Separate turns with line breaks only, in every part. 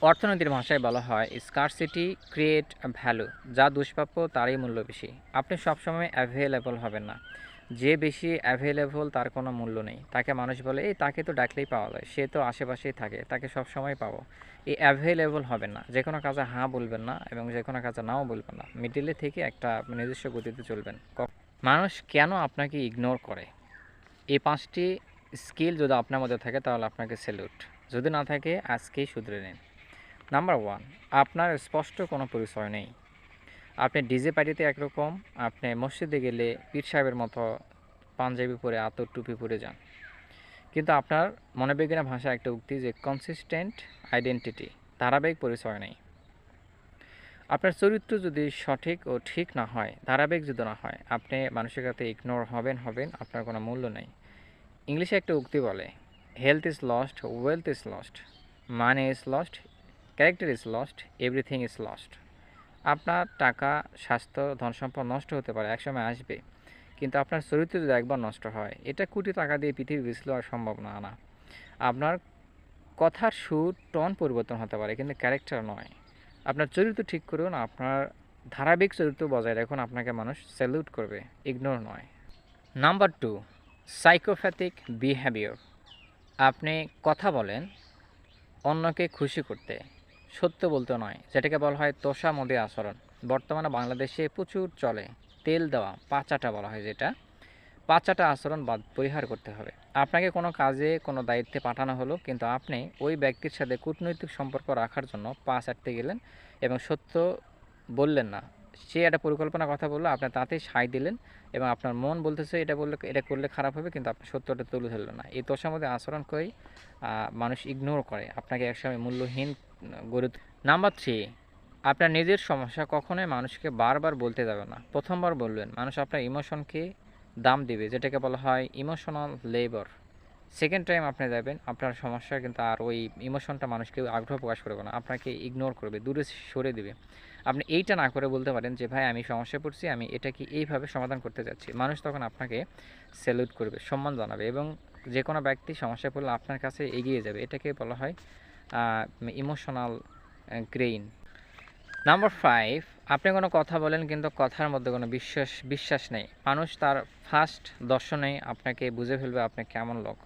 অর্থনীতির ভাষায় বলা হয় স্কারসিটি ক্রিয়েট ভ্যালু। যা দুষ্প্রাপ্য তারই মূল্য বেশি। আপনি সবসময় অ্যাভেলেবল হবেন না। যে বেশি অ্যাভেলেবল তার কোনো মূল্য নেই। তাকে মানুষ বলে এই তাকে তো ডাকলেই পাওয়া যায়, সে তো আশেপাশেই থাকে, তাকে সবসময় পাবো। এই অ্যাভেলেবল হবেন না, যে কোনো কাজে হ্যাঁ বলবেন না এবং যে কোনো কাজে নাও বলবেন না, মিডিলে থেকে একটা নির্দিষ্ট গতিতে চলবেন। মানুষ কেন আপনাকে ইগনোর করে? এই পাঁচটি স্কিল যদি আপনার মধ্যে থাকে তাহলে আপনাকে স্যালুট। যদি না থাকে আজকেই শুধরে নিন। নাম্বার ওয়ান, আপনার স্পষ্ট কোনো পরিচয় নেই। আপনি ডিজে পার্টিতে একরকম, আপনি মসজিদে গেলে পীর সাহেবের মতো পাঞ্জাবি পরে আতর টুপি পরে যান। কিন্তু আপনার মনোবিজ্ঞানের ভাষায় একটা উক্তি যে কনসিস্টেন্ট আইডেন্টিটি, ধারাবাহিক পরিচয় নেই। আপনার চরিত্র যদি সঠিক ও ঠিক না হয়, ধারাবাহিক যদি না হয়, আপনি মানুষের কাছে ইগনোর হবেন, আপনার কোনো মূল্য নেই। ইংলিশে একটা উক্তি বলে, health is lost, wealth is lost, money is lost, character is lost, everything is lost. আপনার টাকা, স্বাস্থ্য, ধনসম্পদ নষ্ট হতে পারে, একসময় আসবে। কিন্তু আপনার চরিত্র যদি একবার নষ্ট হয়, এটা কোটি টাকা দিয়ে পৃথিবী বেচলেও আর সম্ভব না। আপনার কথার সুর, টন পরিবর্তন হতে পারে কিন্তু ক্যারেক্টার নয়। আপনার চরিত্র ঠিক করুন, আপনার ধারাবাহিক চরিত্র বজায় রাখুন, আপনাকে মানুষ স্যালুট করবে, ইগনোর নয়। Number two, psychopathic behaviour. আপনি কথা বলেন অন্যকে খুশি করতে, সত্য বলতে নয়, যেটাকে বলা হয় তোষামোদী আচরণ। বর্তমানে বাংলাদেশে প্রচুর চলে তেল দেওয়া পাচাটা বলা হয়, যেটা পাচাটা আচরণ পরিহার করতে হবে। আপনাকে কোনো কাজে কোনো দায়িত্বে পাঠানো হলো, কিন্তু আপনি ওই ব্যক্তির সাথে কূটনৈতিক সম্পর্ক রাখার জন্য পা চাটতে গেলেন এবং সত্য বললেন না। সে একটা পরিকল্পনার কথা বললো, আপনি তাতেই সায় দিলেন এবং আপনার মন বলতেছে এটা করলে খারাপ হবে, কিন্তু আপনি সত্যটা তুলে ধরলেন না। এই তোষামোদী আচরণ করেই মানুষ ইগনোর করে, আপনাকে একসময় মূল্যহীন গড়ে। নাম্বার থ্রি, আপনার নিজের সমস্যা কখনোই মানুষকে বারবার বলতে যাবে না। প্রথমবার বলবেন, মানুষ আপনার ইমোশনকে দাম দিবে, যেটাকে বলা হয় ইমোশনাল লেবার। সেকেন্ড টাইম আপনি যাবেন, আপনার সমস্যা কিন্তু আর ওই ইমোশনটা মানুষকে আগ্রহ প্রকাশ করবে না, আপনাকে ইগনোর করবে, দূরে সরে দিবে। আপনি এইটা না করে বলতে পারেন যে ভাই আমি সমস্যায় পড়ছি, আমি এটাকে এইভাবে সমাধান করতে যাচ্ছি। মানুষ তখন আপনাকে স্যালুট করবে, সম্মান জানাবে এবং যে কোনো ব্যক্তি সমস্যায় পড়লে আপনার কাছে এগিয়ে যাবে। এটাকে বলা হয় ইমোশনাল গ্রেইন। নাম্বার ফাইভ, আপনি কোনো কথা বলেন কিন্তু কথার মধ্যে কোনো বিশ্বাস নেই। মানুষ তার ফার্স্ট দর্শনেই আপনাকে বুঝে ফেলবে আপনি কেমন লোক।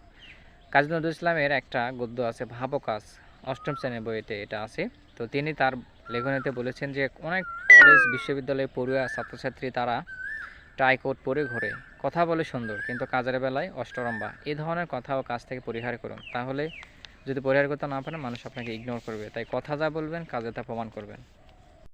কাজী নজরুল ইসলামের একটা গদ্য আছে, ভাবো কাজ, অষ্টম শ্রেণীর বইতে এটা আছে। তো তিনি তার লেখনীতে বলেছেন যে অনেক কলেজ বিশ্ববিদ্যালয়ে পড়ুয়া ছাত্রছাত্রী তারা টাই কোট পরে ঘোরে, কথা বলে সুন্দর কিন্তু কাজের বেলায় অষ্টরম্বা। এই ধরনের কথা ও কাজ থেকে পরিহার করুন, তাহলে যদি পরিহার করতে না পারেন মানুষ আপনাকে ইগনোর করবে। তাই কথা যা বলবেন কাজে তা প্রমাণ করবেন।